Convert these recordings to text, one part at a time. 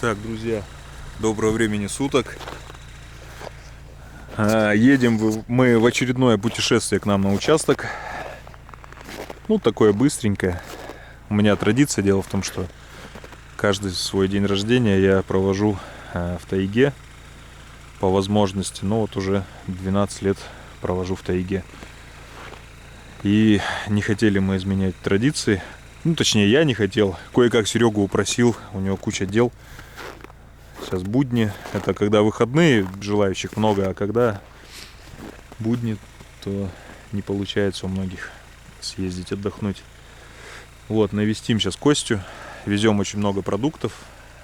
Так, друзья, доброго времени суток. Едем мы в очередное путешествие к нам на участок. Ну, такое быстренькое. У меня традиция, дело в том, что каждый свой день рождения я провожу в тайге по возможности. Ну, вот уже 12 лет провожу в тайге. И не хотели мы изменять традиции. Ну, точнее, я не хотел. Кое-как Серегу упросил, у него куча дел. Сейчас будни, это когда выходные, желающих много, а когда будни, то не получается у многих съездить отдохнуть. Вот, навестим сейчас Костю, везем очень много продуктов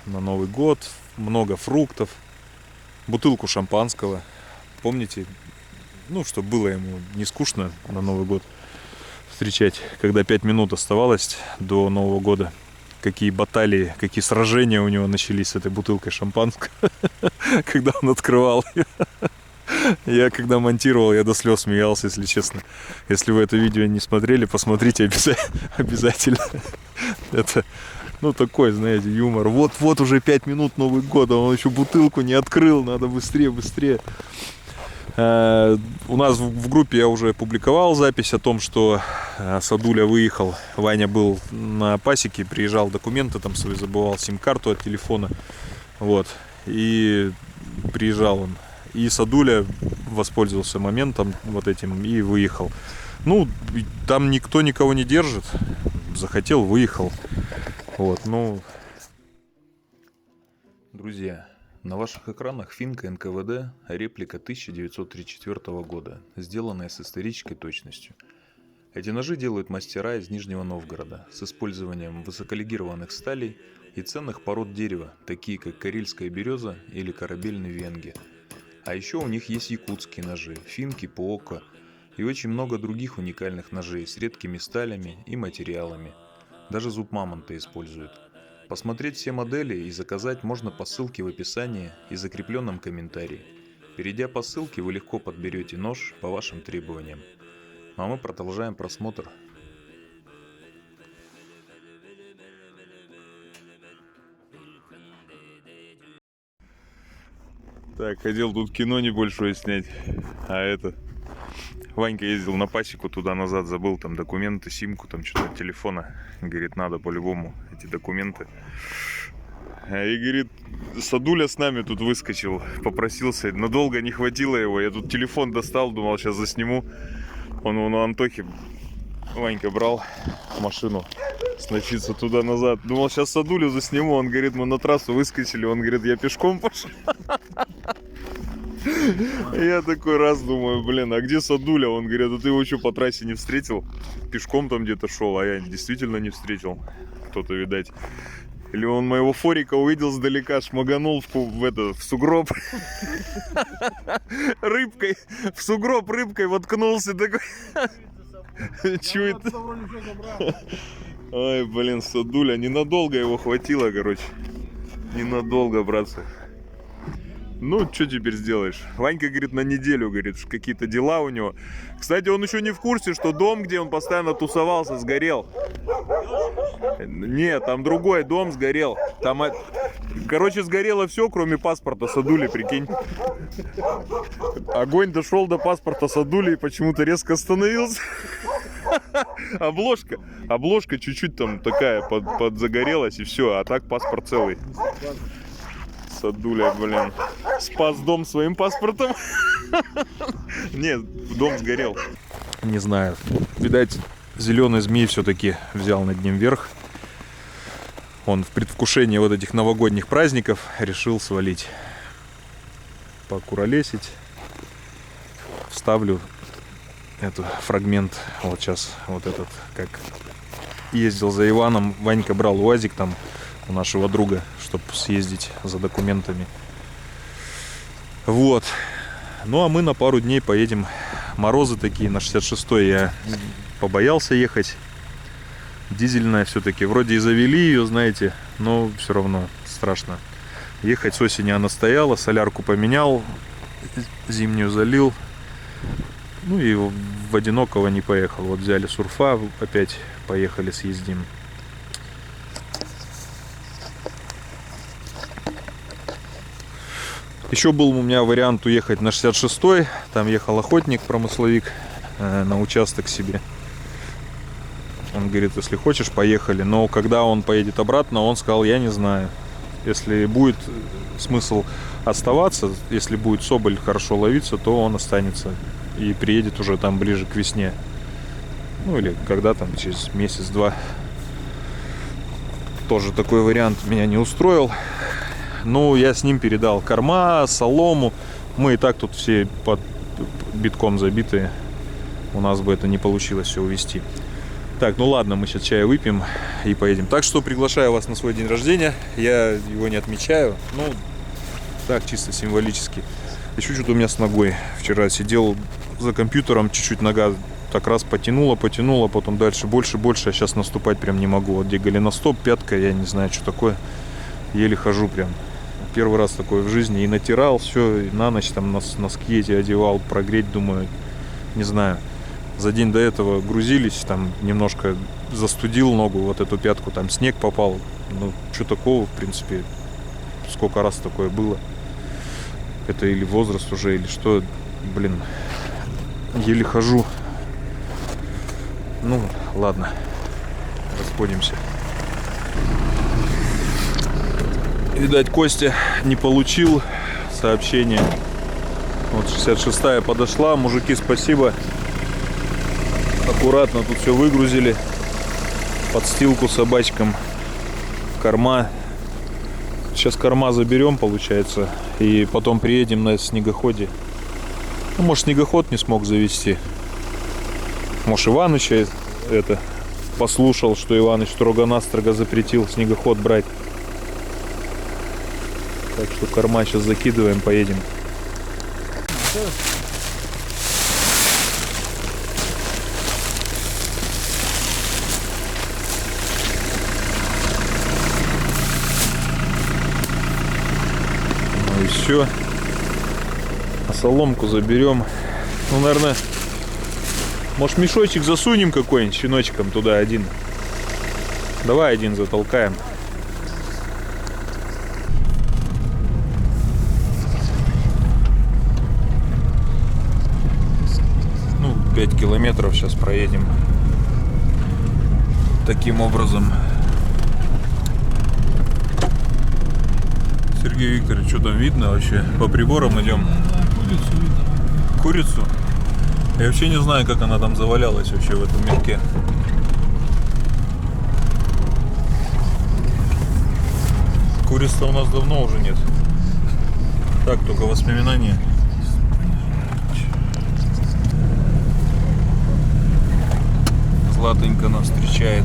на Новый год, много фруктов, бутылку шампанского. Помните, ну, чтобы было ему не скучно на Новый год встречать, когда 5 минут оставалось до Нового года. Какие баталии, какие сражения у него начались с этой бутылкой шампанского, когда он открывал ее. Я когда монтировал, я до слез смеялся, если честно. Если вы это видео не смотрели, посмотрите обязательно. Это, ну, такой, знаете, юмор. Вот уже 5 минут Новый год, а он еще бутылку не открыл, надо быстрее. У нас в группе я уже публиковал запись о том, что Садуля выехал. Ваня был на пасеке, приезжал, документы там свои забывал, сим-карту от телефона. Вот. И приезжал он. И Садуля воспользовался моментом вот этим и выехал. Ну, там никто никого не держит. Захотел, выехал. Вот, ну... Друзья, на ваших экранах финка НКВД, реплика 1934 года, сделанная с исторической точностью. Эти ножи делают мастера из Нижнего Новгорода с использованием высоколегированных сталей и ценных пород дерева, такие как карельская береза или корабельный венге. А еще у них есть якутские ножи, финки, поока и очень много других уникальных ножей с редкими сталями и материалами. Даже зуб мамонта используют. Посмотреть все модели и заказать можно по ссылке в описании и закрепленном комментарии. Перейдя по ссылке, вы легко подберете нож по вашим требованиям. А мы продолжаем просмотр. Так, хотел тут кино небольшое снять, а это... Ванька ездил на пасеку туда-назад, забыл там документы, симку, там что-то от телефона. Говорит, надо по-любому эти документы. И говорит, Садуля с нами тут выскочил, попросился, но долго не хватило его. Я тут телефон достал, думал, сейчас засниму. Он у Антохи, Ванька брал машину сноситься туда-назад. Думал, сейчас Садулю засниму. Он говорит, мы на трассу выскочили. Он говорит, я пешком пошел. Я такой раз думаю, блин, а где Садуля? Он говорит, а ты его что, по трассе не встретил? Пешком там где-то шел, а я действительно не встретил. Кто-то, видать. Или он моего форика увидел сдалека, шмаганул в сугроб. Рыбкой, в сугроб рыбкой воткнулся такой. Чует. Ой, блин, Садуля, ненадолго его хватило, короче. Ненадолго, братцы. Ну, что теперь сделаешь? Ванька, говорит, на неделю, говорит, какие-то дела у него. Кстати, он еще не в курсе, что дом, где он постоянно тусовался, сгорел. Нет, там другой дом сгорел. Там, короче, сгорело все, кроме паспорта Садули, прикинь. Огонь дошел до паспорта Садули и почему-то резко остановился. Обложка чуть-чуть там такая подзагорелась и все, а так паспорт целый. Садуля, блин, спас дом своим паспортом. Нет, дом сгорел. Не знаю, видать, зеленый змей все-таки взял над ним верх. Он в предвкушении вот этих новогодних праздников решил свалить, покуролесить. Вставлю этот фрагмент, вот сейчас, вот этот, как ездил за Иваном. Ванька брал УАЗик там у нашего друга, чтобы съездить за документами. Вот. Ну а мы на пару дней поедем. Морозы такие, на 66-й я побоялся ехать. Дизельная все-таки. Вроде и завели ее, знаете, но все равно страшно. Ехать с осени она стояла, солярку поменял, зимнюю залил. Ну и в одинокого не поехал. Вот взяли сурфа, опять поехали съездим. Еще был у меня вариант уехать на 66-й. Там ехал охотник, промысловик, на участок себе. Он говорит, если хочешь, поехали. Но когда он поедет обратно, он сказал, я не знаю. Если будет смысл оставаться, если будет соболь хорошо ловиться, то он останется и приедет уже там ближе к весне. Ну или когда там, через месяц-два. Тоже такой вариант меня не устроил. Ну, я с ним передал корма, солому. Мы и так тут все под битком забитые. У нас бы это не получилось все увезти. Так, ну ладно, мы сейчас чай выпьем и поедем. Так что приглашаю вас на свой день рождения. Я его не отмечаю. Ну, так, чисто символически. Еще что-то у меня с ногой. Вчера сидел за компьютером, чуть-чуть нога так раз потянула, потом дальше больше, а сейчас наступать прям не могу. Вот где голеностоп, пятка, я не знаю, что такое. Еле хожу прям. Первый раз такое в жизни. И натирал все, и на ночь там носки эти одевал, прогреть, думаю, не знаю. За день до этого грузились, там немножко застудил ногу, вот эту пятку, там снег попал. Ну, что такого, в принципе, сколько раз такое было. Это или возраст уже, или что, блин, еле хожу. Ну, ладно, расходимся. Видать, Костя не получил сообщение. Вот 66-я подошла, мужики, спасибо. Аккуратно тут все выгрузили. Подстилку собачкам. Корма. Сейчас корма заберем, получается. И потом приедем на снегоходе. Ну, может, снегоход не смог завести. Может, Иваныча это послушал, что Иваныч строго-настрого запретил снегоход брать. Так что корма сейчас закидываем, поедем. И все. А соломку заберем. Ну, наверное, может, мешочек засунем какой-нибудь щеночком туда один. Давай один затолкаем. Ну, 5 километров сейчас проедем. Таким образом. Сергей Викторович, что там видно вообще? По приборам идем. Курицу видно. Курицу? Я вообще не знаю, как она там завалялась вообще в этом мешке. Куриц-то у нас давно уже нет. Так, только воспоминания. Златонька нас встречает.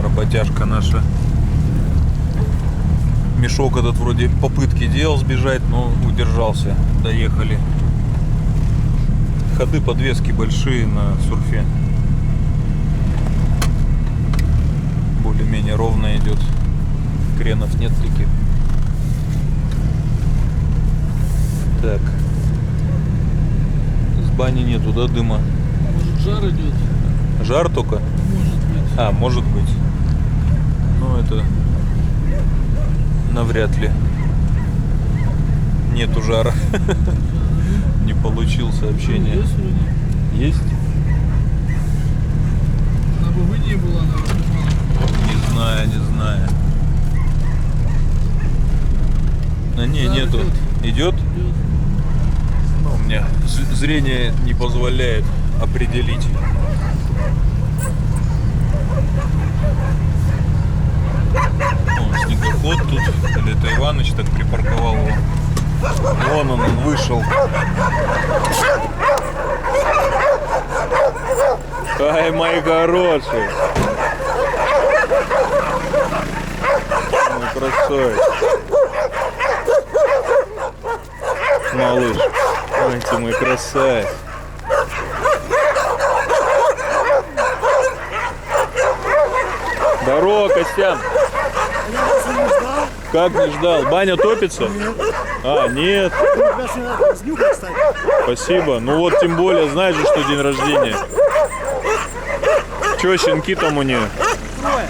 Работяжка наша. Мешок этот вроде попытки делал сбежать, но удержался. Доехали. Ходы подвески большие на сурфе. Более-менее ровно идет. Кренов нет таких. Так. С бани нету, да, дыма? Может, жар идет? Жар только? Может быть. А, может быть. Ну, это навряд ли. Нету жара. Не получил сообщение. Есть вроде? Есть? Она бы не была, наверное. Не знаю, не знаю. А не, Да, нету. Идет? Идет. Ну, у меня зрение не позволяет определить. О, снегоход тут. Или это Иваныч так припарковал его. Вон он вышел. Ай, мои хорошие. Ну, красавец. Малыш. Ай, ты мой красавец. Здорово, Костян. Как не ждал? Баня топится? Нет. А, нет. Спасибо. Ну вот, тем более, знаешь же, что день рождения. Че, щенки там у нее? Трое.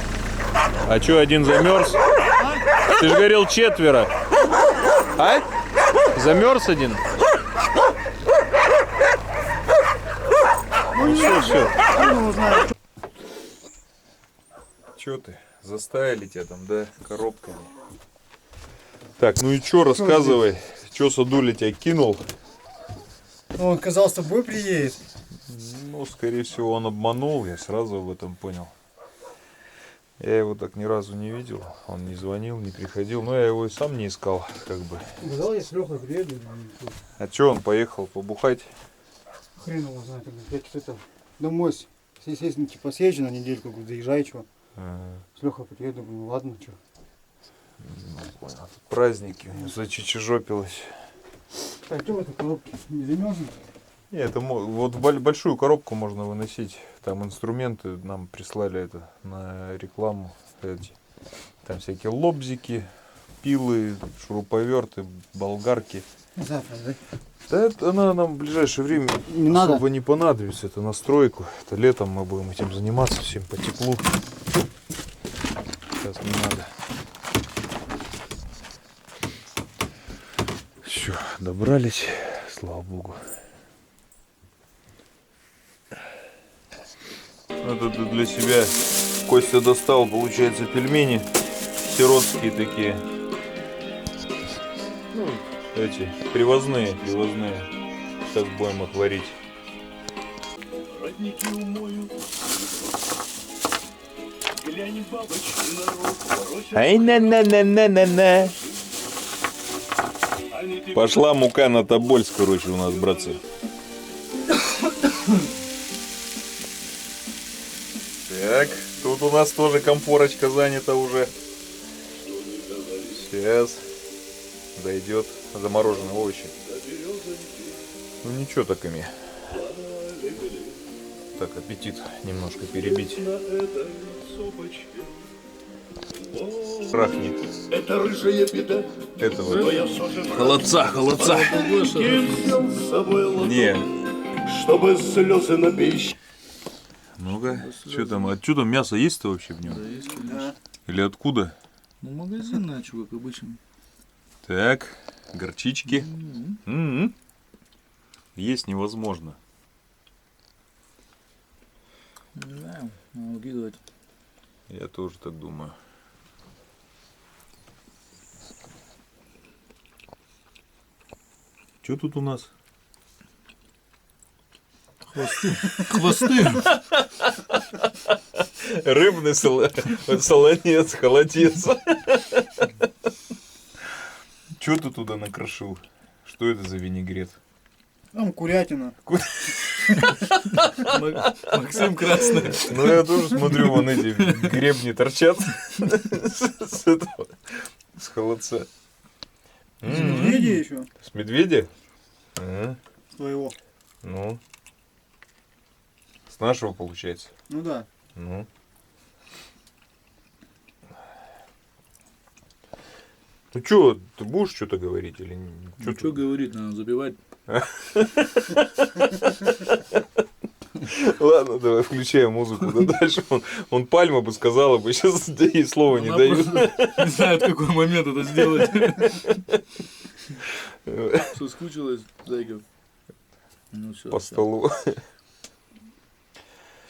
А че, один замерз? Ты же говорил 4. А? Замерз один? Ну все. Че ты? Заставили тебя там, да, коробками? Так, ну и чё, рассказывай. Чё Садуля тебя кинул? Он сказал, с тобой приедет. Ну, скорее всего, он обманул, я сразу об этом понял. Я его так ни разу не видел, он не звонил, не приходил, но я его и сам не искал, как бы. Сказал, я с Лехой приеду. А чё, он поехал побухать? Хрен его знает. Я что-то домой типа съезжу на недельку, говорю, заезжай, что. С Лехой приеду, говорю, ну ладно, что. Понял. Праздники у него зачичижопилось. Так, что в этой коробке? Не замерзнет? Нет, это вот большую коробку можно выносить. Там инструменты нам прислали это на рекламу. Эти. Там всякие лобзики, пилы, шуруповерты, болгарки. Завтра, да? Да это она нам в ближайшее время Не особо надо. не понадобится. Это на стройку. Это летом мы будем этим заниматься всем по теплу. Сейчас не надо. Все, добрались, слава богу. Это для себя Костя достал, получается, пельмени сиротские такие. Ну, эти, привозные. Сейчас будем их варить. Родники умоют, глянет бабочки народ, ворочат. Ай на. Пошла мука на Тобольск, короче, у нас, братцы. Так, тут у нас тоже комфорочка занята уже. Сейчас дойдет замороженные овощи. Ну ничего такими. Так, аппетит немножко перебить. Трахни. Это рыжая беда, Этого. но я все же Холодца. взял с собой ладонь, Не. чтобы слезы напищать. Ну-ка, что там? А что там мясо есть-то вообще в нем? Да, есть, конечно. Или откуда? Ну, магазинная, чувак, обычно. Так, горчички. М-м. Есть невозможно. Да, надо выкидывать. Я тоже так думаю. Что тут у нас? Хвосты. Рыбный солонец, холодец. Что ты туда накрошил? Что это за винегрет? Там курятина. Максим Красный. Ну я тоже смотрю, вон эти гребни торчат с этого, с холодца. Медведя еще С медведя? Ага. твоего. Ну. С нашего получается. Ну да. Ну. Ну чё, ты будешь что-то говорить или не? Ну, что говорить, надо забивать. Ладно, давай включаем музыку. Да дальше он пальма бы сказала бы, сейчас ей слова не Она дают. просто не знает, в какой момент это сделать. Соскучилась, зайка. Ну все. По столу.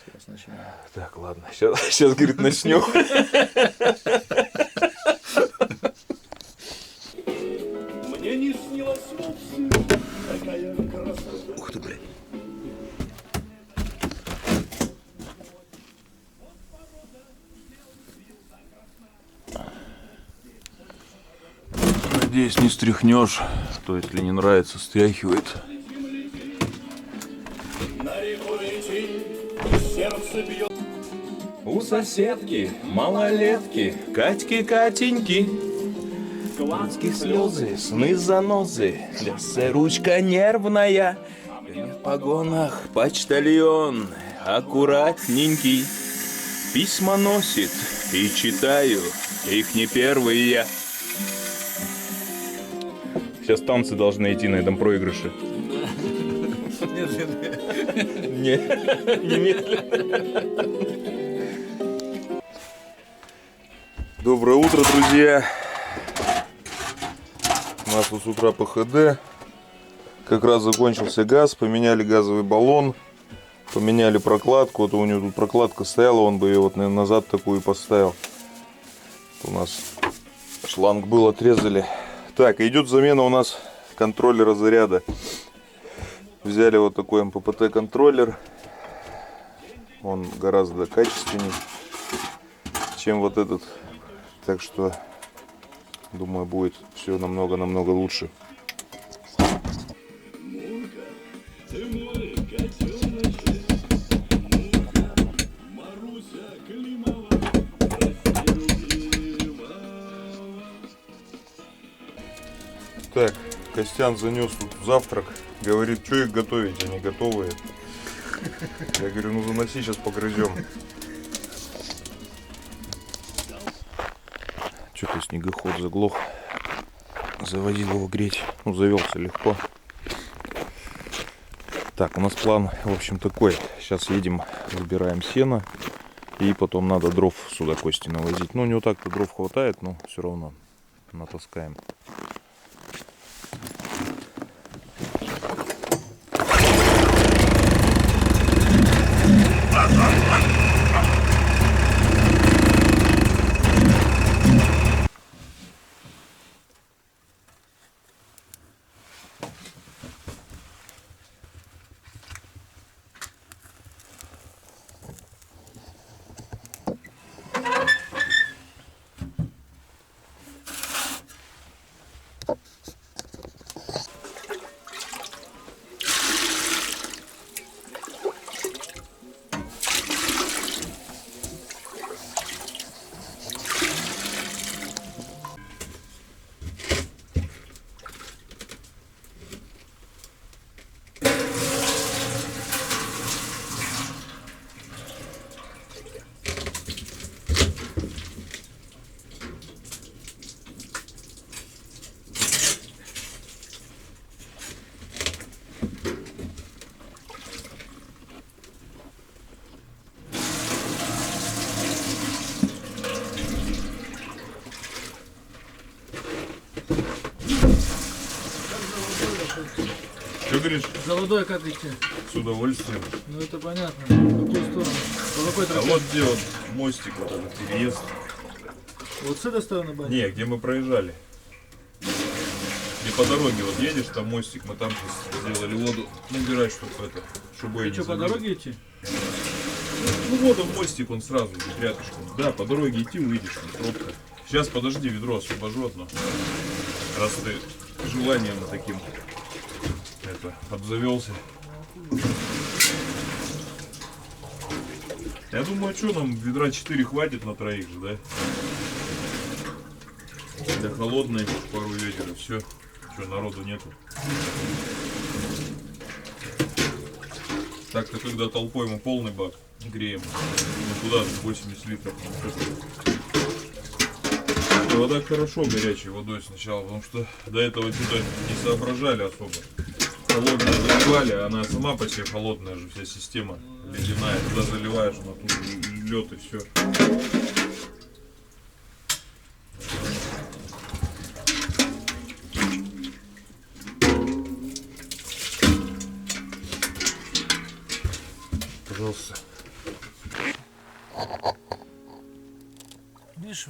Сейчас начинаем. Так, ладно, сейчас говорит, начнем. Мне не снилось вовсе такая красота. Ух ты, блядь. Надеюсь, не стряхнешь. То, если не нравится, стряхивает. На реку идти, сердце бьет. У соседки, малолетки, Катьки-Катеньки, глазки слезы, сны занозы, лясы ручка нервная, в погонах почтальон, аккуратненький, письма носит и читаю, их не первый я. Сейчас танцы должны идти на этом проигрыше. Не, немедленно. Доброе утро, друзья. У нас тут с утра ПХД. Как раз закончился газ, поменяли газовый баллон, поменяли прокладку. Вот у него тут прокладка стояла, он бы ее вот, наверное, назад такую и поставил. У нас шланг был, отрезали. Так, идет замена у нас контроллера заряда. Взяли вот такой МППТ контроллер. Он гораздо качественнее, чем вот этот. Так что, думаю, будет все намного лучше. Так, Костян занес тут завтрак. Говорит, что их готовить, они готовые. Я говорю, ну заноси, сейчас погрызем. Что-то снегоход заглох. Заводил его греть. Ну, завелся легко. Так, у нас план, в общем, такой. Сейчас едем, выбираем сено. И потом надо дров сюда Кости навозить. Ну, не вот так-то дров хватает, но все равно натаскаем. Что говоришь? За водой как идти? С удовольствием. Ну это понятно. В какую сторону? По какой А тропе? вот где вот мостик, вот этот переезд. Вот с этой стороны, Бань? Не, где мы проезжали. Где по дороге вот едешь, там мостик, мы там сейчас сделали воду. Набирай, чтобы это, чтобы И что, по дороге идти? Ну вот он мостик, он сразу идет рядышком. Да, по дороге идти увидишь, там пробка. Сейчас подожди, ведро освобожу одно. Раз ты желанием таким это обзавелся. Я думаю, что нам ведра 4 хватит на троих же, да? Для холодной пару ведер и все. Что, народу нету. Так-то когда толпой мы полный бак греем. Ну куда 80 литров. И вода хорошо горячей водой сначала, потому что до этого что-то не соображали особо. Холодная заливали, а она сама по себе холодная же, вся система ледяная. Туда заливаешь, она тут лед и все. Пожалуйста. Видишь?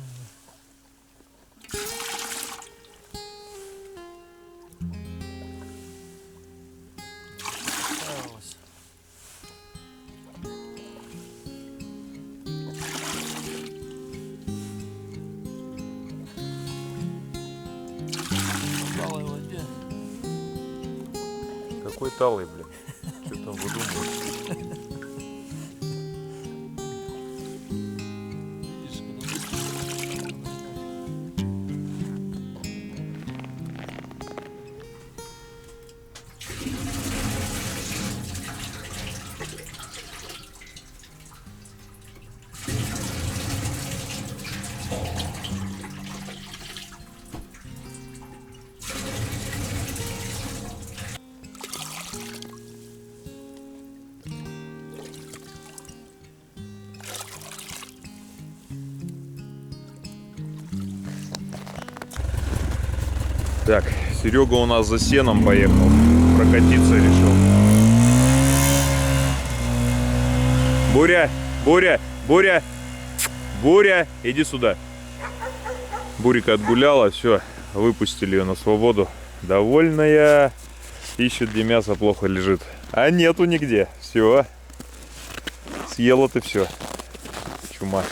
Какой талый, блин. Что там выдумываешь? Так, Серега у нас за сеном поехал. Прокатиться решил. Буря! Буря! Буря! Буря! Иди сюда. Бурика отгуляла, все. Выпустили ее на свободу. Довольная. Ищет, где мясо плохо лежит. А нету нигде. Все. Съела ты все. Чума.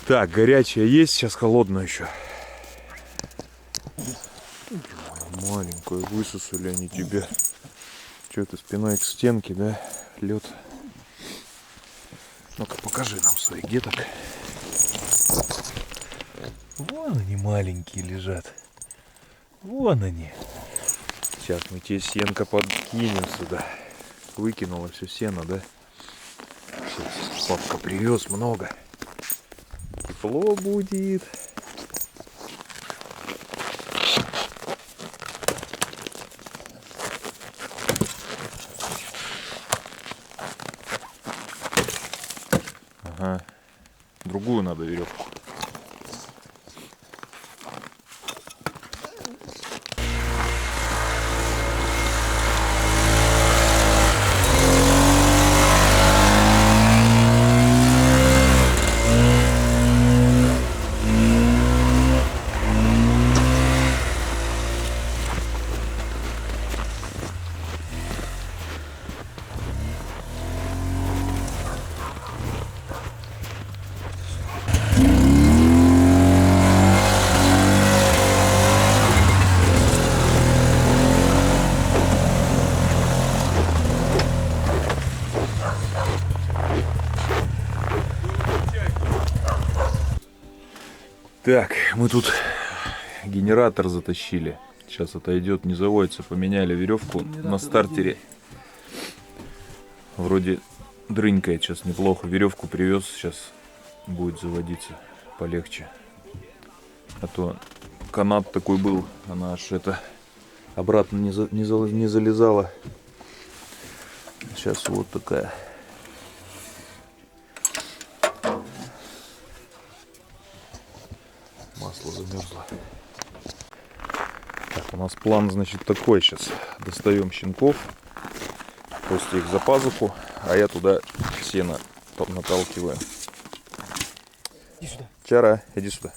Так, горячая есть, сейчас холодная еще. Маленькая, высосали они тебя. Че ты спиной к стенке, да? Лед. Ну-ка покажи нам своих деток. Вон они маленькие лежат. Вон они. Сейчас мы тебе сенко подкинем сюда. Выкинула все сено, да? Сейчас папка привез много. Тепло будет. Ага. Другую надо веревку. Так, мы тут генератор затащили. Сейчас отойдет, не заводится. Поменяли веревку на стартере. Вроде дрынькает сейчас неплохо. Веревку привез, сейчас будет заводиться полегче. А то канат такой был, она аж это обратно не залезала. Сейчас вот такая. Масло замерзло. Так, у нас план, значит, такой сейчас. Достаем щенков, после их за пазуху, а я туда сено наталкиваю. Иди сюда. Чара, иди сюда.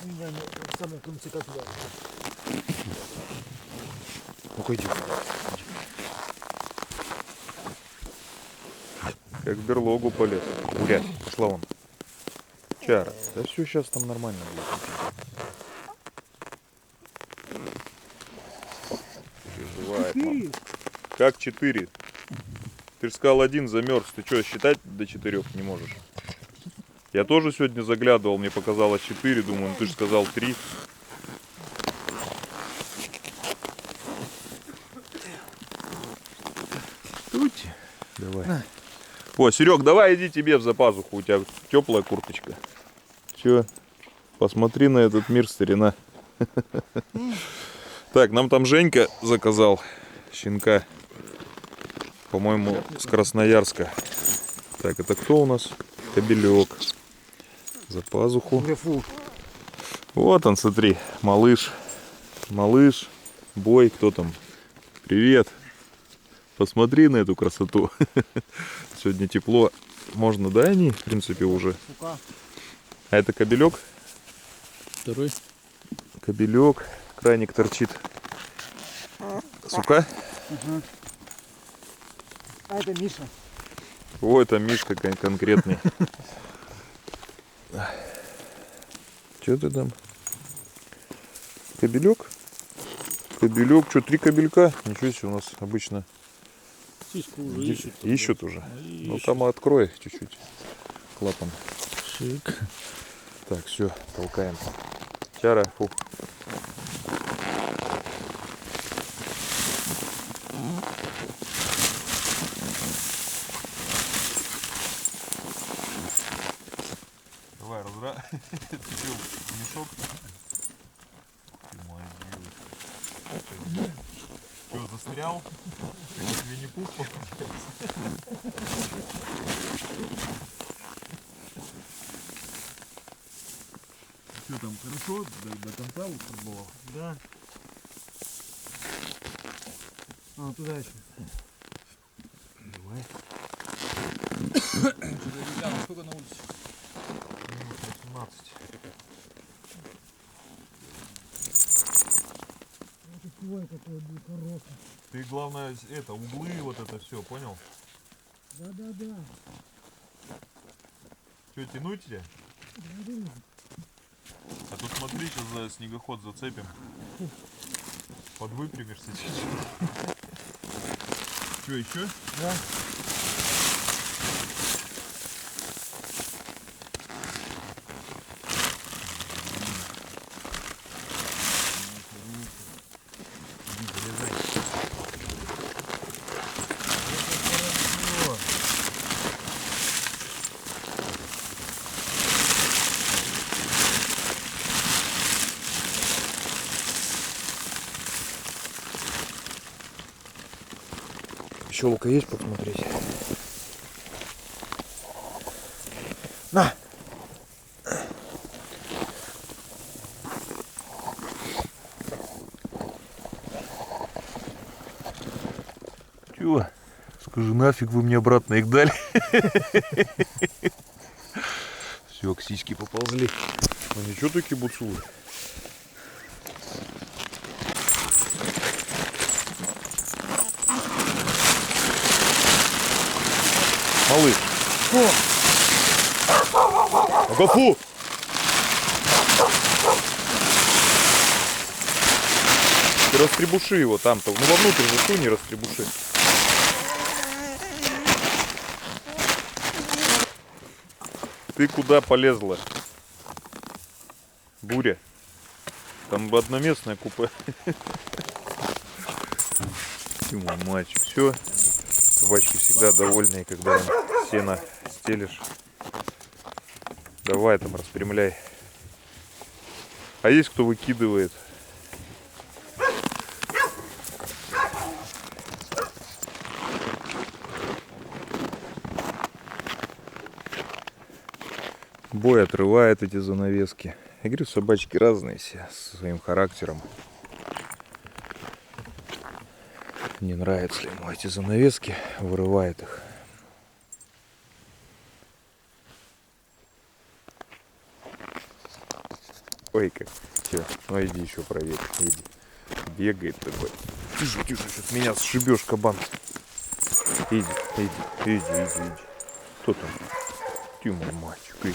Меня в самом конце котла. Ну-ка иди. Как в берлогу полез. Гулять, пошла вон. Чара, да все сейчас там нормально будет. Переживает, мам. Как 4? Ты же сказал 1 замерз. Ты что, считать до 4 не можешь? Я тоже сегодня заглядывал, мне показалось 4. Думаю, ну ты же сказал 3. Тути. Давай. О, Серег, давай иди тебе за пазуху. У тебя теплая курточка. Че? Посмотри на этот мир, старина. Так, нам там Женька заказал щенка. По-моему, с Красноярска. Так, это кто у нас? Кобелек. За пазуху. Вот он, смотри, малыш. Малыш. Бой, кто там? Привет. Посмотри на эту красоту. Сегодня тепло. Можно, да, они, в принципе, уже? А это кобелек? Второй. Кобелек. Краник торчит. Сука? Ага. А это Миша. О, это Мишка конкретный. Че ты там? Кобелек? Кобелек. Что, 3 кобелька? Ничего себе, у нас обычно Сиську уже ищут. ищут уже. Ну там открой чуть-чуть клапан. Шик. Так, все, толкаем. Чара, фу. Давай, разбра. Мешок. Что, застрял? Как Винни-Пух получается. Что там, хорошо? До конца утрамбовал? Да. А, туда еще. Давай. Сколько на улице? 18. Ой, какой был хороший. Ты, главное, это, углы, вот это все, понял? Да. Что, тянуть тебя? А тут смотри, сейчас за снегоход зацепим. Подвыпрямишься чуть-чуть. Что, еще? Да. Щелка есть посмотреть? На! Чего? Скажи, нафиг вы мне обратно их дали? Все, к сиськи поползли. Ну ничего, такие буцулы. Малыш. Агафу! Ты растребуши его там-то. Ну вовнутрь засунь, не растребуши. Ты куда полезла? Буря. Там бы одноместное купе. Ты мой мальчик. Все. Собачки всегда довольные, когда им сено стелишь. Давай там распрямляй. А есть кто выкидывает? Бой отрывает эти занавески. Я говорю, собачки разные все, со своим характером. Не нравятся ему эти занавески, вырывает их. Ой, как. Все, ну иди еще проверь. Иди. Бегает такой. Тише, сейчас меня сшибешь, кабан. Иди. Кто там? Ты мой мальчик, иди.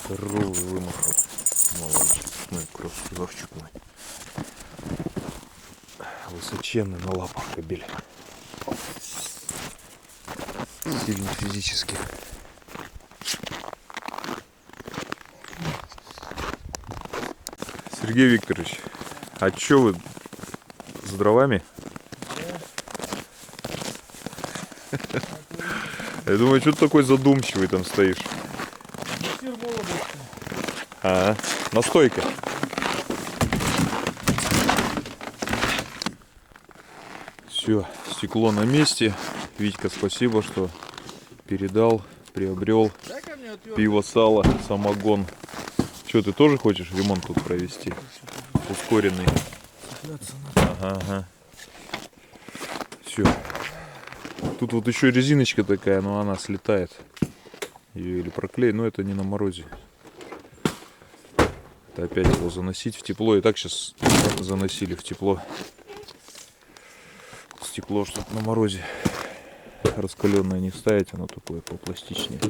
Здоровый вымахал. Молодец, мой красавчик мой. Высоченный на лапах кобель. Сильный физически. Сергей Викторович, а чё вы с дровами? Я думаю, что ты такой задумчивый там стоишь? А, настойка. Все, стекло на месте. Витька, спасибо, что передал, приобрел пиво, сало, самогон. Что, ты тоже хочешь ремонт тут провести? Ускоренный. Ага. Все. Тут вот еще резиночка такая, но она слетает. Ее или проклеить, но это не на морозе. Это опять его заносить в тепло. И так сейчас заносили в тепло. Стекло, чтобы на морозе раскаленное не ставить, оно такое попластичнее.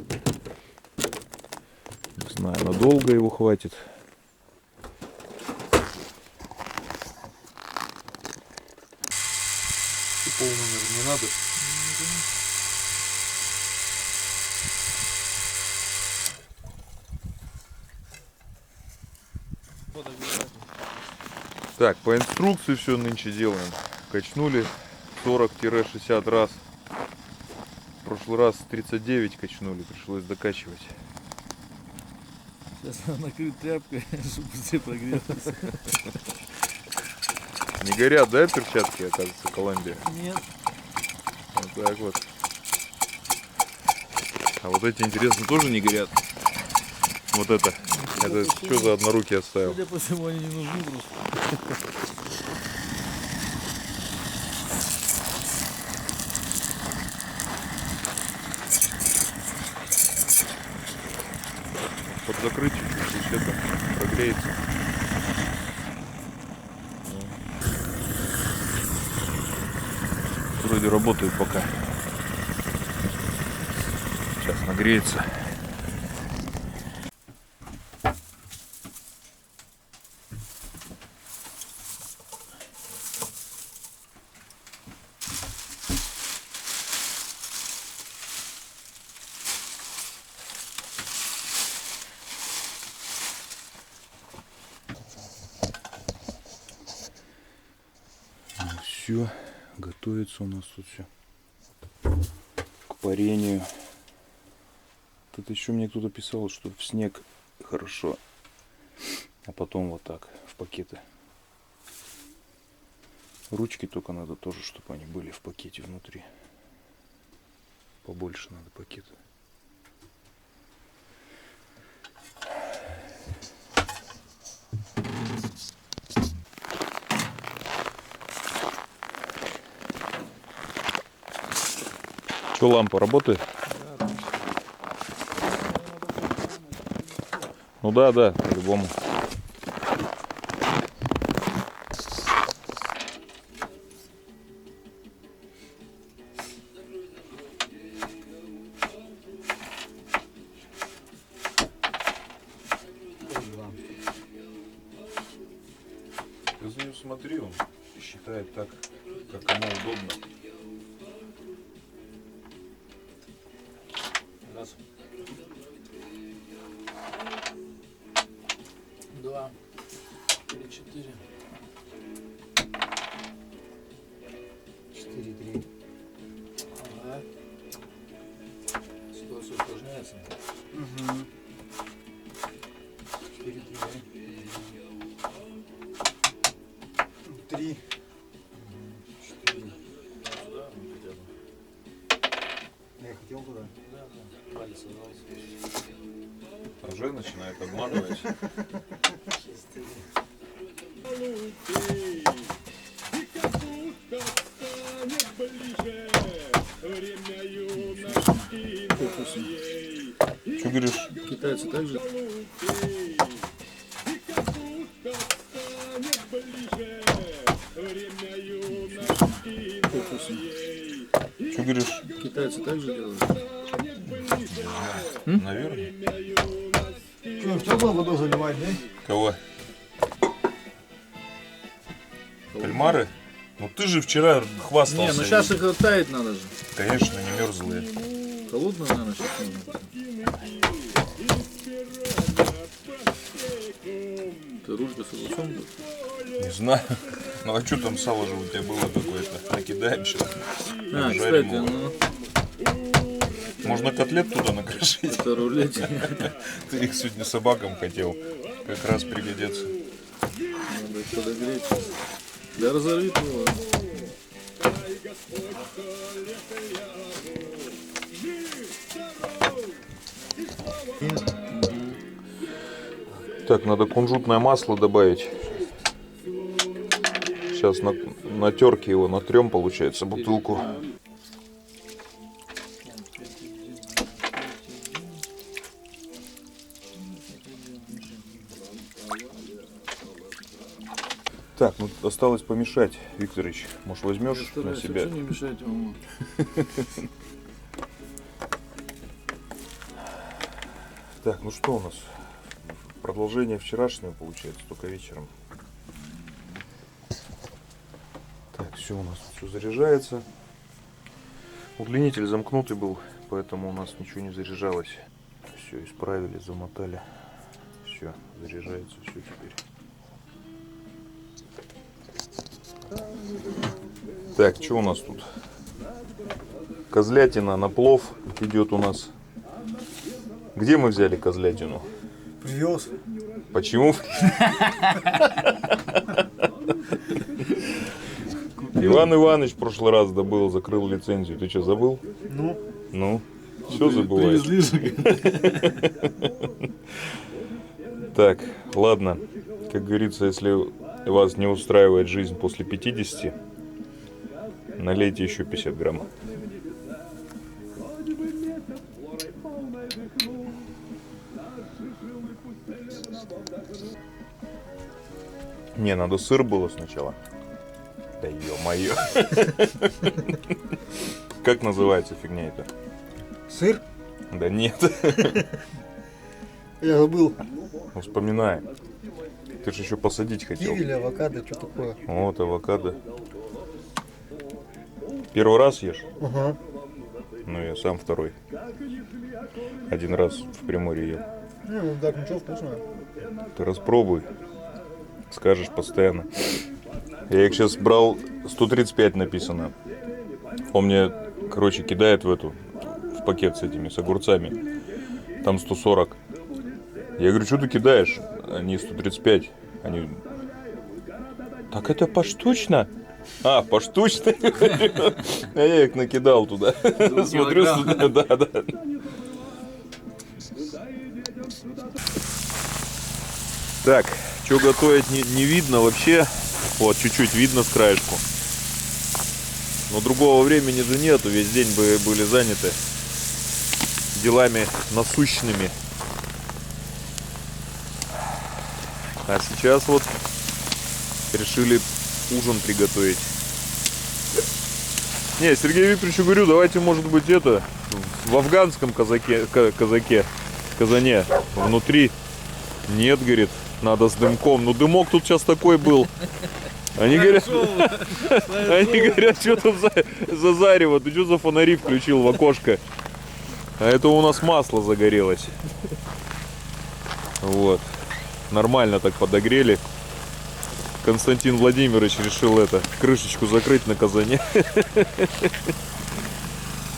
Не знаю, надолго его хватит. Полный номер не надо. Так, по инструкции все нынче делаем. Качнули 40-60 раз. В прошлый раз 39 качнули, пришлось докачивать. Сейчас надо накрыть тряпкой, чтобы все прогрелось. Не горят, да, перчатки, оказывается, Колумбия? Нет. Вот так вот. А вот эти, интересно, тоже не горят? Вот это что за однорукий оставил? Судя по всему, они не нужны просто. Под закрыть чуть-чуть, пусть это прогреется. Вроде работает пока. Сейчас нагреется. Все, готовится у нас тут все к парению. Тут еще мне кто-то писал, что в снег хорошо, а потом вот так в пакеты. Ручки только надо тоже, чтобы они были в пакете внутри. Побольше надо пакета. Что, лампа работает? Ну да, по-любому. Ты за ним смотри, он считает так, как ему удобно. Раз. Два. Или 4. 4-3. Ага. Ситуация усложняется. Угу. 4-3. 3. 4. Сюда, ну, хотя бы. Я хотел туда. Да. Палец сорвался. Уже начинает обманывать. 6-3. Что говоришь? Китайцы также? Что говоришь? Китайцы также делают? Наверное. Что, в теплую воду заливать, да? Кого? Кальмары? Ну ты же вчера хвастался. Не, ну сейчас их оттаять надо же. Конечно, не мерзлые. Холодно, наверное, сейчас нужно. Ты ружья с огурцом? Не знаю. Ну а что там сало же у тебя было какое-то? Накидаем сейчас. А, Жарим кстати, его. ну, Можно котлет туда накрошить. это рулетик. Ты их сегодня собакам хотел. Как раз пригодятся. Надо их подогреть. Да разорвит его. Так, надо кунжутное масло добавить. Сейчас на терке его натрем, получается, бутылку. Так, ну осталось помешать, Викторович. Может, возьмешь на себя? Не мешайте ему. Так, ну что у нас? Продолжение вчерашнего получается, только вечером. Так, все у нас все заряжается. Удлинитель замкнутый был, поэтому у нас ничего не заряжалось. Все исправили, замотали. Все, заряжается все теперь. Так, что у нас тут? Козлятина на плов идет у нас. Где мы взяли козлятину? Привез. Почему? Иван Иванович в прошлый раз добыл, закрыл лицензию. Ты что, забыл? Ну, Ну, Все забывает. Привезли же. Так, ладно. Как говорится, если вас не устраивает жизнь после 50, налейте еще 50 грамм. Не, надо сыр было сначала. Да ё-моё. Как называется фигня это? Сыр? Да нет. Я забыл. Ну, вспоминай. Ты же еще посадить хотел. Киви или авокадо, что такое? Вот, авокадо. Первый раз ешь? Ага. Ну, я сам второй. Один раз в Приморье ел. Ну, так, ничего вкусного. Ты распробуй. Скажешь постоянно. Я их сейчас брал, 135 написано. Он мне, короче, кидает в пакет с этими, с огурцами. Там 140. Я говорю, что ты кидаешь? Они 135. Они... Так это поштучно? А, поштучно? А я их накидал туда. Смотрю, да. Так, что готовить не видно вообще. Вот, чуть-чуть видно с краешку. Но другого времени же нету. Весь день бы были заняты делами насущными. А сейчас вот решили ужин приготовить. Не, Сергею Викторовичу говорю, давайте, может быть, это в афганском казане внутри. Нет, говорит, надо с дымком. Ну, дымок тут сейчас такой был. Они говорят, что тут за зарево? Ты что за фонари включил в окошко? А это у нас масло загорелось. Вот. Нормально так подогрели. Константин Владимирович решил крышечку закрыть на казане.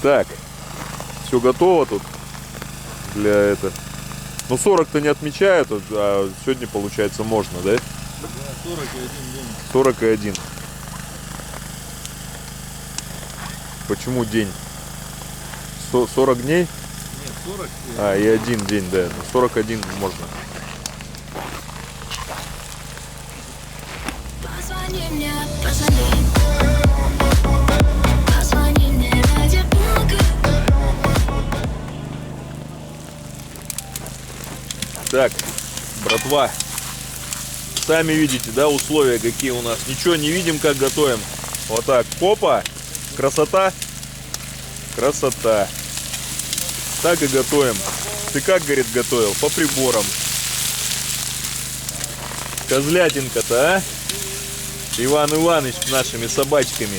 Так. Все готово тут для этого. Ну 40-то не отмечают, а сегодня получается можно, да? Да, 41 день. 41. Почему день? 40 дней? Нет, 40. А, и один день, да. 41 можно. Позвони мне, позвони. Позвони мне ради Бога. Так, братва. Сами видите, да, условия какие у нас. Ничего не видим, как готовим. Вот так. Опа. Красота. Красота. Так и готовим. Ты как, говорит, готовил? По приборам. Козлятинка-то, а? Иван Иванович с нашими собачками.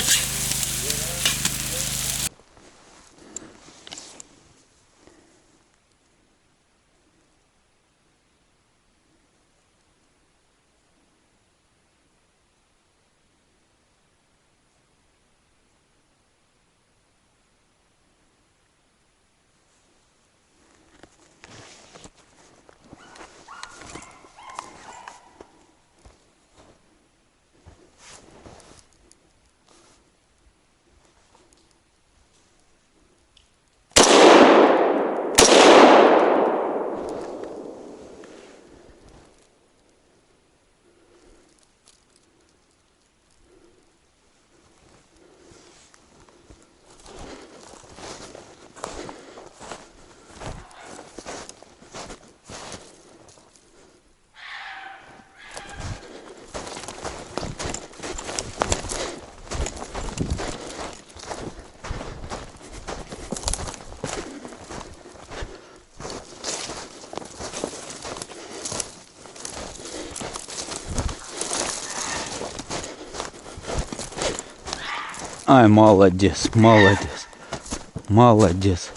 Ай, молодец, молодец, молодец.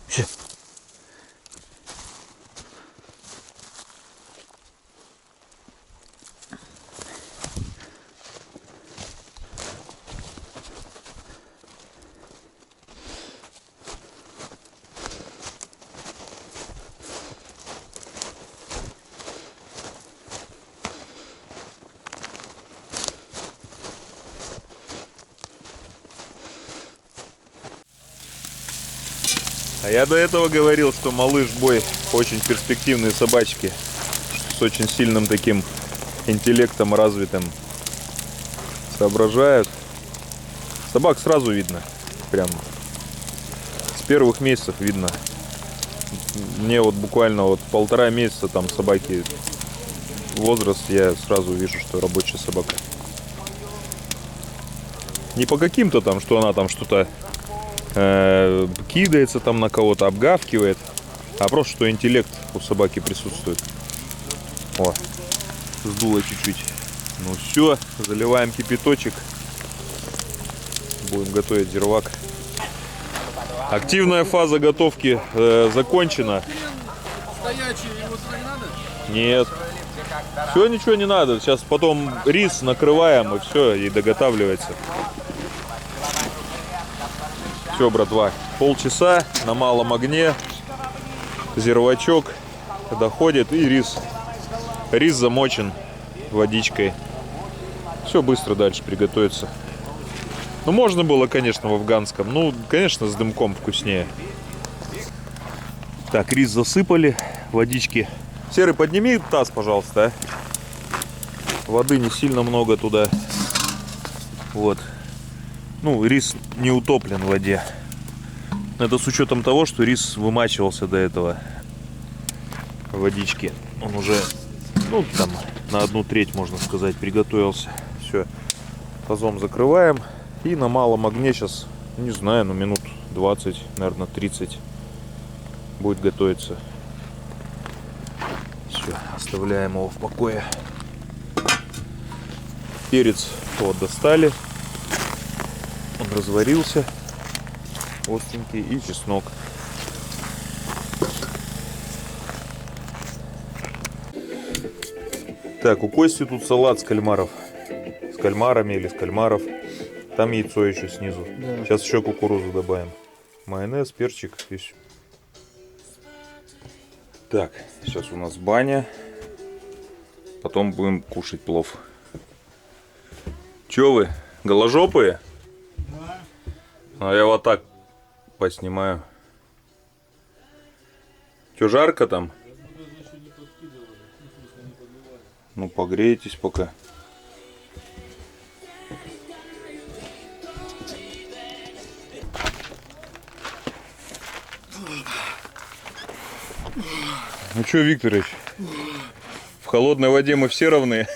Всё. А я до этого говорил, что малыш бой очень перспективные собачки. С очень сильным таким интеллектом развитым. Соображают. Собак сразу видно. Прям с первых месяцев видно. Мне вот буквально вот 1,5 месяца там собаки возраст, я сразу вижу, что рабочая собака. Не по каким-то там, что она там что-то кидается там на кого-то, обгавкивает, а просто что интеллект у собаки присутствует. О, сдуло чуть-чуть. Ну все, заливаем кипяточек. Будем готовить зирвак. Активная фаза готовки закончена. Нет. Все, ничего не надо. Сейчас потом рис накрываем и все, и доготавливается. Все, братва. Полчаса на малом огне. Зирвачок доходит и рис. Рис замочен водичкой. Все быстро дальше приготовится. Ну, можно было, конечно, в афганском. Ну, конечно, с дымком вкуснее. Так, рис засыпали. Водички. Серый, подними таз, пожалуйста, а? Воды не сильно много туда. Вот. Ну, рис не утоплен в воде. Это с учетом того, что рис вымачивался до этого в водичке. Он уже, ну, там, на 1/3, можно сказать, приготовился. Все. Тазом закрываем. И на малом огне сейчас, не знаю, ну, минут 20, наверное, 30 будет готовиться. Все, оставляем его в покое. Перец вот достали. Он разварился. Остренький. И чеснок. Так, у Кости тут салат с кальмаров. С кальмарами или с кальмаров. Там яйцо еще снизу. Да. Сейчас еще кукурузу добавим. Майонез, перчик и все. Так, сейчас у нас баня. Потом будем кушать плов. Че вы, голожопые? Да. А я вот так поснимаю. Че, жарко там? Ну, погрейтесь пока. Ну что, Викторович, в холодной воде мы все равны.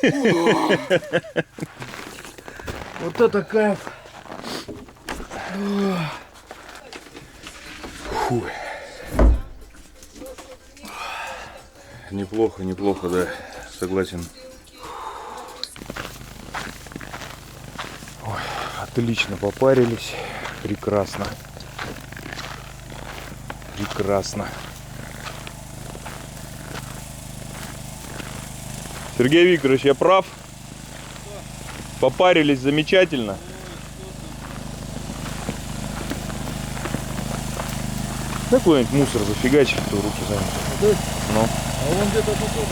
Вот это кайф. Фу. Неплохо, неплохо, да, согласен. Ой, отлично попарились, прекрасно. Прекрасно. Сергей Викторович, я прав? Попарились замечательно. Какой-нибудь мусор зафигачить, то руки заняты. Ну. А он где-то потом.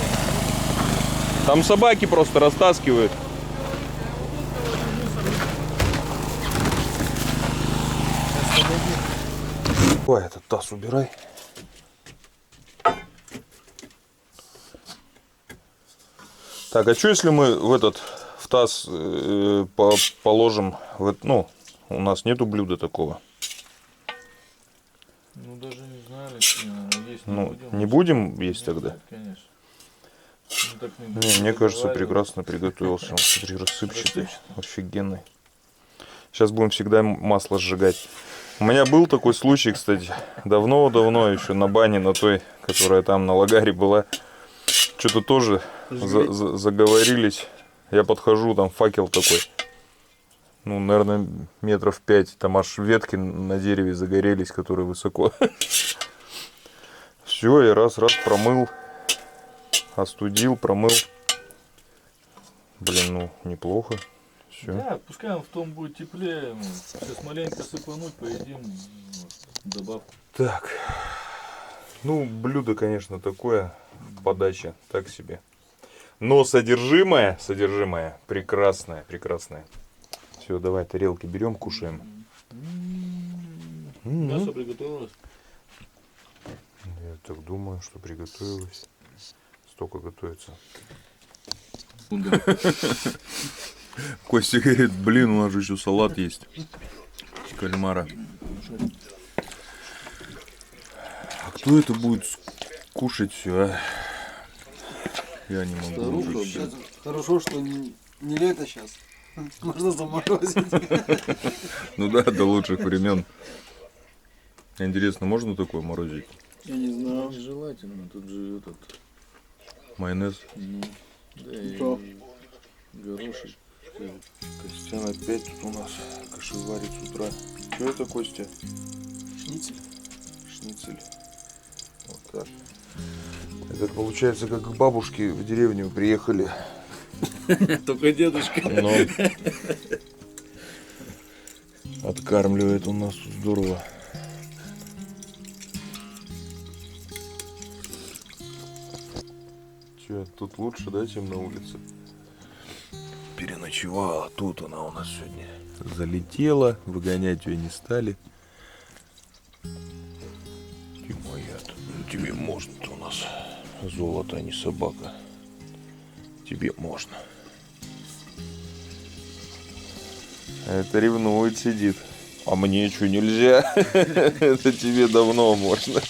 Там собаки просто растаскивают. Ой, этот таз убирай. Так, а что если мы в таз положим, ну, у нас нету блюда такого. Ну даже не знаю, есть ну, не будем есть тогда? Нет, конечно. Ну, так не, мне кажется, прекрасно приготовился. Он, смотри, рассыпчатый, офигенный. Сейчас будем всегда масло сжигать. У меня был такой случай, кстати, давно-давно еще на бане, на той, которая там на Лагаре была. Что-то тоже заговорились. Я подхожу, там факел такой. Ну, наверное, метров 5. Там аж ветки на дереве загорелись, которые высоко. Все, я раз промыл. Остудил, промыл. Блин, ну, неплохо. Все. Да, пускай он в том будет теплее. Сейчас маленько сыпануть, поедим. Добавку. Так. Ну, блюдо, конечно, такое. Подача так себе. Но содержимое прекрасное. Все, давай тарелки берем, кушаем. Мясо приготовилось. Я так думаю, что приготовилось. Столько готовится. Костя говорит, блин, у нас же еще салат есть. Кальмара. А кто это будет кушать все, а? Я не могу уже. Хорошо, что не лето сейчас. Можно заморозить. Ну да, до лучших времен. Интересно, можно такое морозить? Я не знаю. Нежелательно, тут же этот, Майонез. да и Что? горошек. Костян опять тут у нас кашеварит с утра. Что это, Костя? Шницель. Шницель. Вот так. Это получается, как к бабушке в деревню приехали. Только дедушка. Но откармливает он нас тут здорово. Че, тут лучше, да, чем на улице? Переночевала, тут она у нас сегодня залетела, выгонять ее не стали. Ты моя, ну тебе можно-то у нас золото, а не собака. Тебе можно. Это ревнует, сидит. А мне что, нельзя? Это тебе давно можно.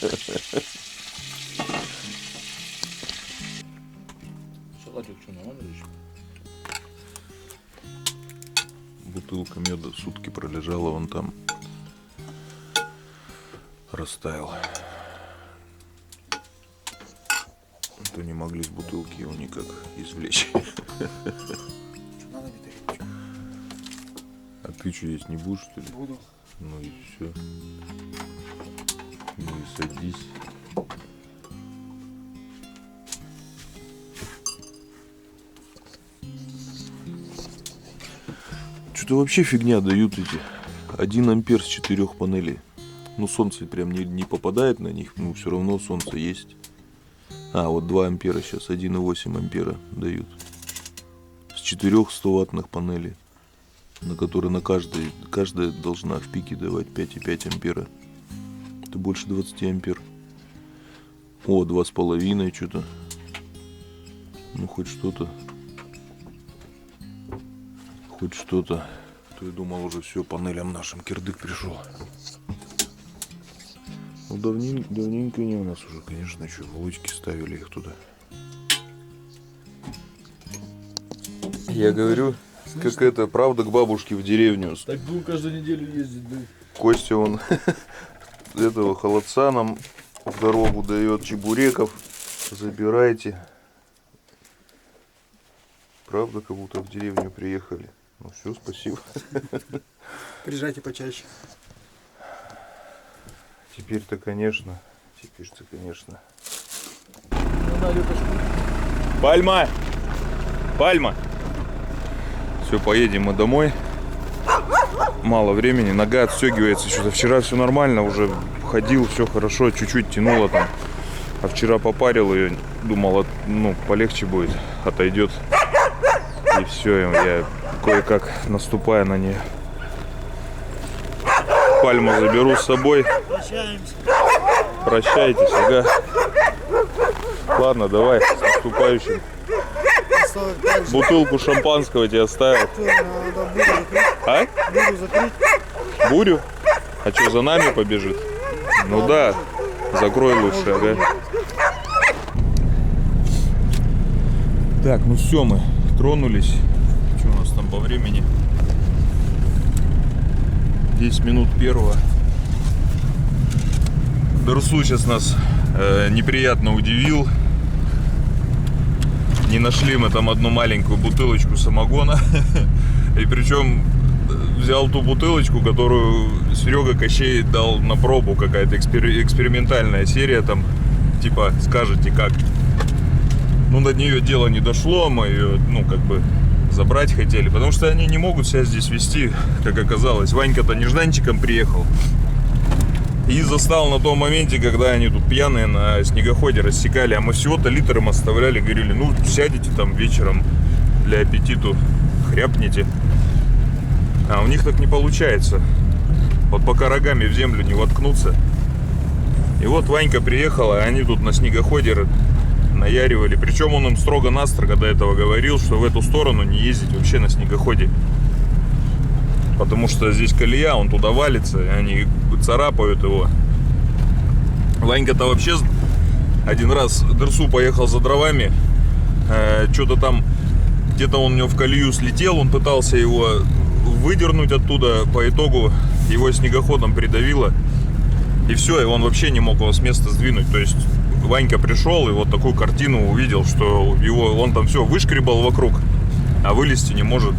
Салатик что, нормально еще? Бутылка меда сутки пролежала, он там растаял. То не могли с бутылки его никак извлечь. Надо витаминчик. А ты что, есть не будешь, что ли? Буду. Ну и все. Ну и садись. Что-то вообще фигня дают эти. 1 ампер с 4 панелей. Ну солнце прям не попадает на них, но все равно солнце есть. А, вот 2 ампера сейчас, 1,8 ампера дают. С 4 100-ваттных панелей, на которые на каждая должна в пике давать 5,5 ампера. Это больше 20 ампер. О, 2,5 что-то. Ну, хоть что-то. Хоть что-то. То я думал, уже все, панелям нашим кирдык пришел. Ну, давненько не у нас уже, конечно, еще в лучки ставили их туда. Я говорю, как это, правда, к бабушке в деревню. Так будем каждую неделю ездить, да? Костя, он этого холодца нам в дорогу дает, чебуреков. Забирайте. Правда, как будто в деревню приехали. Ну все, спасибо. Приезжайте почаще. Теперь-то, конечно. Пальма! Пальма! Все, поедем мы домой. Мало времени, нога отстегивается. Что-то вчера все нормально, уже ходил, все хорошо, чуть-чуть тянуло там. А вчера попарил ее, думал, ну, полегче будет, отойдет. И все, я кое-как наступая на нее. Пальму заберу с собой. Прощайтесь, ага. Ладно, давай, с наступающим. Бутылку шампанского тебе оставил. А? Буду закрыть. Бурю? А что, за нами побежит? Ну да, закрой лучше, ага. Так, ну все, мы тронулись. Что у нас там по времени? 10 минут первого. Дерсу сейчас нас неприятно удивил. Не нашли мы там одну маленькую бутылочку самогона. И причем взял ту бутылочку, которую Серега Кощей дал на пробу. Какая-то экспериментальная серия там. Типа, скажете как. Ну, до нее дело не дошло. Мы ее, ну, как бы забрать хотели. Потому что они не могут себя здесь вести, как оказалось. Ванька-то нежданчиком приехал. И застал на том моменте, когда они тут пьяные на снегоходе рассекали. А мы всего-то литром оставляли. Говорили, ну сядете там вечером для аппетиту, хряпните. А у них так не получается. Вот пока рогами в землю не воткнуться, И вот Ванька приехала, они тут на снегоходе наяривали. Причем он им строго-настрого до этого говорил, что в эту сторону не ездить вообще на снегоходе. Потому что здесь колея, он туда валится, и они царапают его. Ванька-то вообще один раз в Дерсу поехал за дровами. Что-то там, где-то он у него в колею слетел, он пытался его выдернуть оттуда. По итогу его снегоходом придавило. И все, и он вообще не мог его с места сдвинуть. То есть Ванька пришел и вот такую картину увидел, что он там все вышкребал вокруг, а вылезти не может.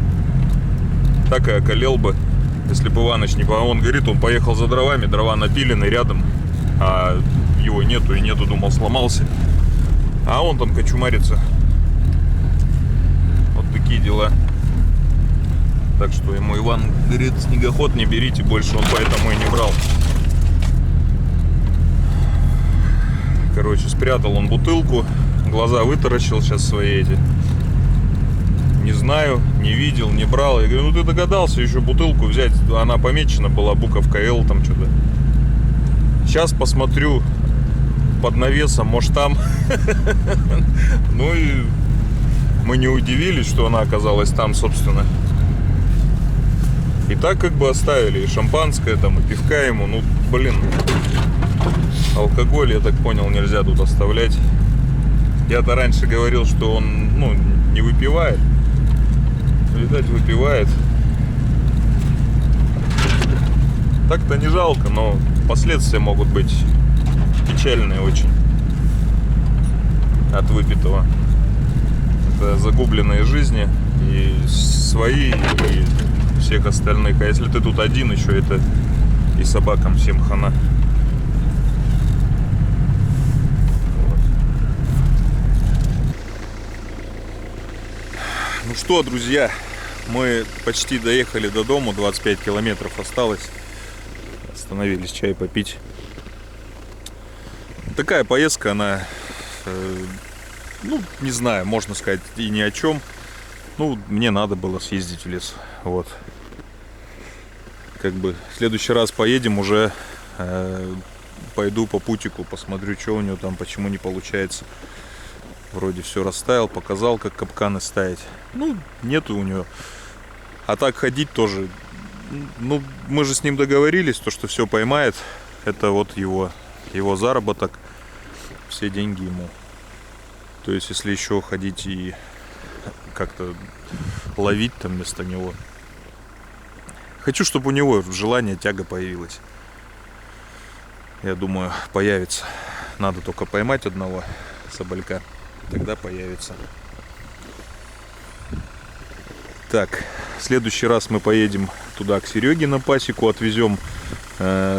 Так и околел бы, если бы Иваныч не... Он говорит, он поехал за дровами, дрова напилены рядом, а его нету и нету, думал, сломался. А он там кочумарится. Вот такие дела. Так что ему Иван говорит, снегоход не берите больше, он поэтому и не брал. Короче, спрятал он бутылку, глаза вытаращил сейчас свои эти. Не знаю, не видел, не брал. Я говорю, ну ты догадался еще бутылку взять, она помечена была, буковка Л там что-то. Сейчас посмотрю под навесом, может там. Ну и мы не удивились, что она оказалась там, собственно. И так как бы оставили и шампанское там, и пивка ему, ну блин. Алкоголь, я так понял, нельзя тут оставлять. Я-то раньше говорил, что он, ну, не выпивает. Видать, выпивает. Так-то не жалко, но последствия могут быть печальные очень от выпитого. Это загубленные жизни, и свои, и всех остальных. А если ты тут один, еще это и собакам всем хана. Ну что, друзья, мы почти доехали до дому, 25 километров осталось. Остановились чай попить. Такая поездка, она, ну, не знаю, можно сказать и ни о чем. Ну, мне надо было съездить в лес, вот. Как бы в следующий раз поедем уже, пойду по путику, посмотрю, что у него там, почему не получается. Вроде все расставил, показал, как капканы ставить. Ну, нету у него. А так ходить тоже. Ну, мы же с ним договорились, то, что все поймает. Это вот его заработок. Все деньги ему. То есть, если еще ходить и как-то ловить там вместо него. Хочу, чтобы у него желание, тяга появилась. Я думаю, появится. Надо только поймать одного соболька. Тогда появится. Так, в следующий раз мы поедем туда к Сереге на пасеку, отвезем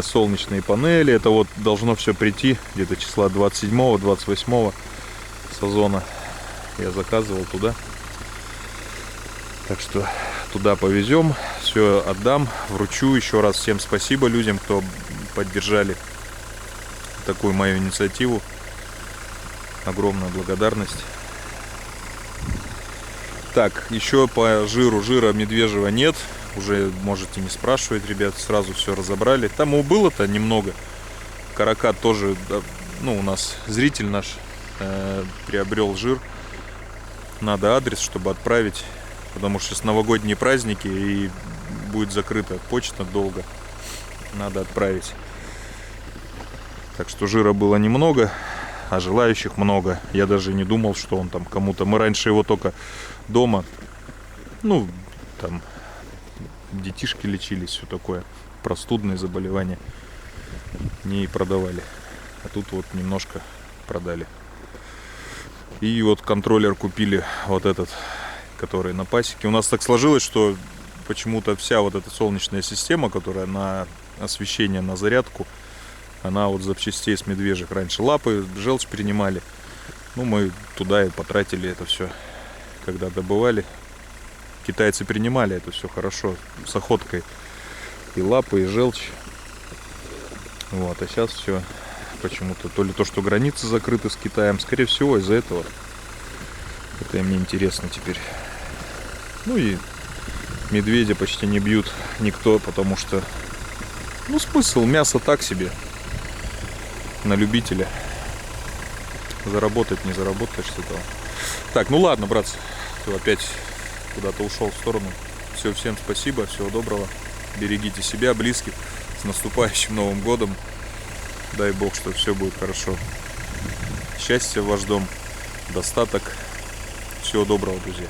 солнечные панели. Это вот должно все прийти где-то числа 27-28 сезона. Я заказывал туда. Так что туда повезем, все отдам, вручу. Еще раз всем спасибо людям, кто поддержали такую мою инициативу. Огромная благодарность. Так, еще по жиру. Жира медвежьего нет. Уже можете не спрашивать, ребят. Сразу все разобрали. Там его было-то немного. Каракат тоже, ну, у нас зритель наш приобрел жир. Надо адрес, чтобы отправить. Потому что сейчас новогодние праздники и будет закрыта почта долго. Надо отправить. Так что жира было немного. А желающих много. Я даже не думал, что он там кому-то... Мы раньше его только дома, ну, там, детишки лечились, все такое. Простудные заболевания. Не продавали. А тут вот немножко продали. И вот контроллер купили вот этот, который на пасеке. У нас так сложилось, что почему-то вся вот эта солнечная система, которая на освещение, на зарядку, она вот запчастей с медвежьих. Раньше лапы, желчь принимали. Ну, мы туда и потратили это все, когда добывали. Китайцы принимали это все хорошо, с охоткой. И лапы, и желчь. Вот, а сейчас все почему-то, то ли то, что границы закрыты с Китаем, скорее всего, из-за этого. Это мне интересно теперь. Ну и медведя почти не бьют никто, потому что, ну, смысл, мясо так себе. на любителя. Заработать не заработаешь с этого. Так, ну ладно, братцы, ты опять куда-то ушел в сторону. Все, всем спасибо, всего доброго. Берегите себя, близких. С наступающим Новым годом. Дай Бог, что все будет хорошо. Счастья в ваш дом, достаток. Всего доброго, друзья.